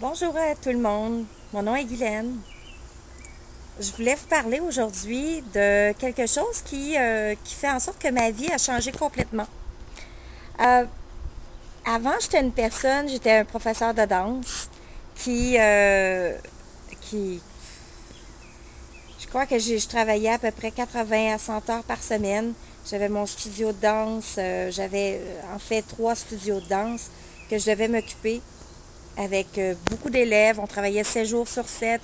Bonjour à tout le monde, mon nom est Guylaine. Je voulais vous parler aujourd'hui de quelque chose qui fait en sorte que ma vie a changé complètement. Euh, Avant, j'étais un professeur de danse qui, euh, qui je crois que je travaillais à peu près 80 à 100 heures par semaine. J'avais mon studio de danse, j'avais en fait 3 studios de danse que je devais m'occuper avec beaucoup d'élèves. On travaillait 7 jours sur 7.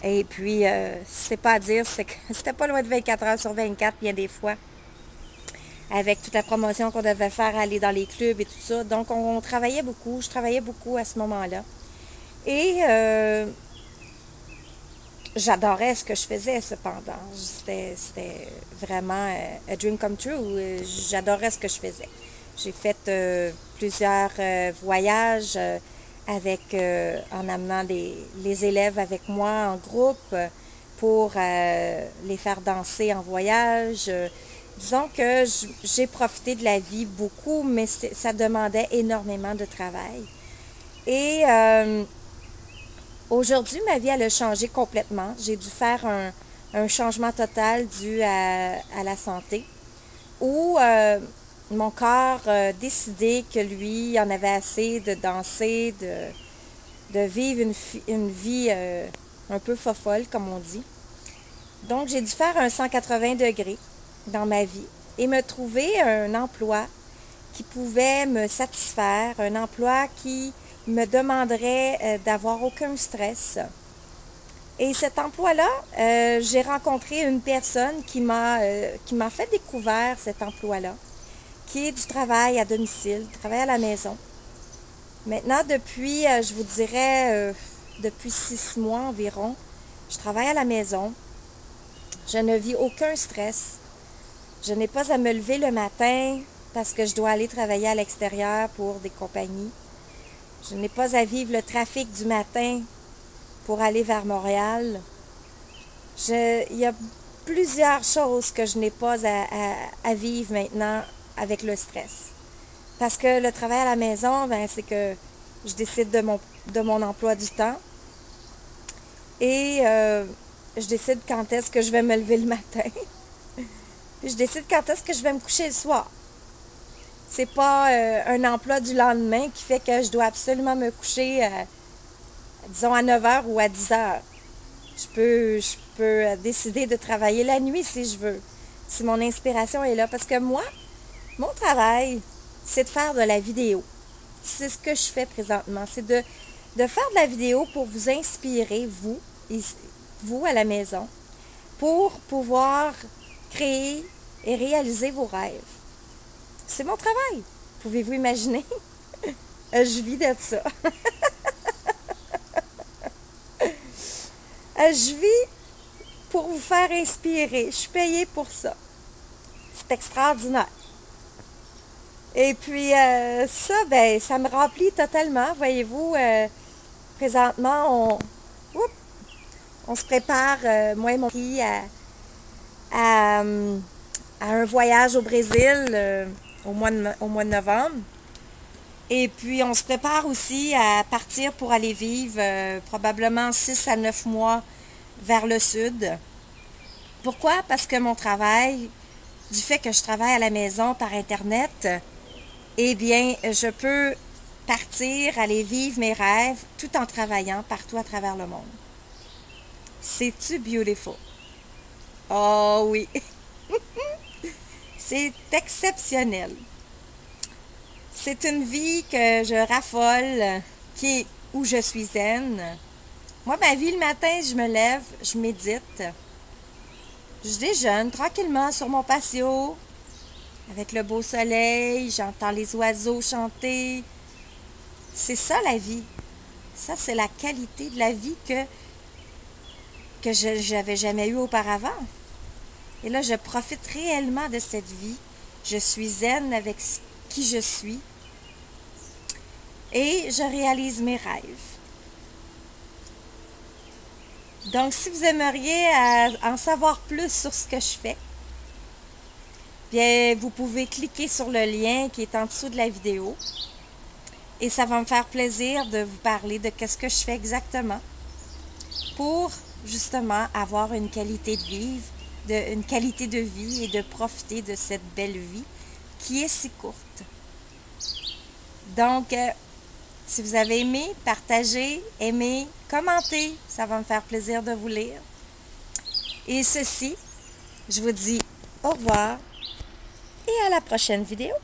Et puis, c'est pas à dire, c'est que c'était pas loin de 24 heures sur 24, bien des fois, avec toute la promotion qu'on devait faire, aller dans les clubs et tout ça. Donc, on travaillait beaucoup. Je travaillais beaucoup à ce moment-là. Et j'adorais ce que je faisais, cependant. C'était vraiment a dream come true. J'adorais ce que je faisais. J'ai fait plusieurs voyages en amenant les élèves avec moi en groupe pour les faire danser en voyage. Disons que j'ai profité de la vie beaucoup, mais ça demandait énormément de travail. Et aujourd'hui, ma vie, elle a changé complètement. J'ai dû faire un changement total dû à la santé, où mon corps a décidé que lui, il en avait assez de danser, de vivre une vie un peu fofolle, comme on dit. Donc, j'ai dû faire un 180 degrés dans ma vie et me trouver un emploi qui pouvait me satisfaire, un emploi qui me demanderait d'avoir aucun stress. Et cet emploi-là, j'ai rencontré une personne qui m'a fait découvrir cet emploi-là, qui est du travail à domicile, du travail à la maison. Maintenant, je vous dirais, depuis 6 mois environ, je travaille à la maison. Je ne vis aucun stress. Je n'ai pas à me lever le matin parce que je dois aller travailler à l'extérieur pour des compagnies. Je n'ai pas à vivre le trafic du matin pour aller vers Montréal. Il y a plusieurs choses que je n'ai pas à vivre maintenant avec le stress. Parce que le travail à la maison, ben, c'est que je décide de mon emploi du temps et je décide quand est-ce que je vais me lever le matin. Puis je décide quand est-ce que je vais me coucher le soir. C'est pas un emploi du lendemain qui fait que je dois absolument me coucher, disons, à 9 heures ou à 10 heures. Je peux décider de travailler la nuit si je veux, si mon inspiration est là. Parce que moi, mon travail, c'est de faire de la vidéo. C'est ce que je fais présentement. C'est de faire de la vidéo pour vous inspirer, vous à la maison, pour pouvoir créer et réaliser vos rêves. C'est mon travail. Pouvez-vous imaginer? Je vis de ça. Je vis pour vous faire inspirer. Je suis payée pour ça. C'est extraordinaire. Et puis ça, ben, ça me remplit totalement. Voyez-vous, présentement, on se prépare, moi et mon fils, à, à un voyage au Brésil au mois de novembre. Et puis, on se prépare aussi à partir pour aller vivre probablement 6 à 9 mois vers le sud. Pourquoi? Parce que mon travail, du fait que je travaille à la maison par Internet, eh bien, je peux partir, aller vivre mes rêves tout en travaillant partout à travers le monde. C'est-tu beautiful? Oh oui! C'est exceptionnel. C'est une vie que je raffole, où je suis zen. Moi, ma vie, le matin, je me lève, je médite. Je déjeune tranquillement sur mon patio, avec le beau soleil, j'entends les oiseaux chanter. C'est ça la vie. Ça, c'est la qualité de la vie que je n'avais jamais eue auparavant. Et là, je profite réellement de cette vie. Je suis zen avec qui je suis. Et je réalise mes rêves. Donc, si vous aimeriez en savoir plus sur ce que je fais, bien, vous pouvez cliquer sur le lien qui est en dessous de la vidéo. Et ça va me faire plaisir de vous parler de qu'est-ce que je fais exactement pour justement avoir une qualité une qualité de vie et de profiter de cette belle vie qui est si courte. Donc, si vous avez aimé, partagez, aimez, commentez, ça va me faire plaisir de vous lire. Et ceci, je vous dis au revoir et à la prochaine vidéo.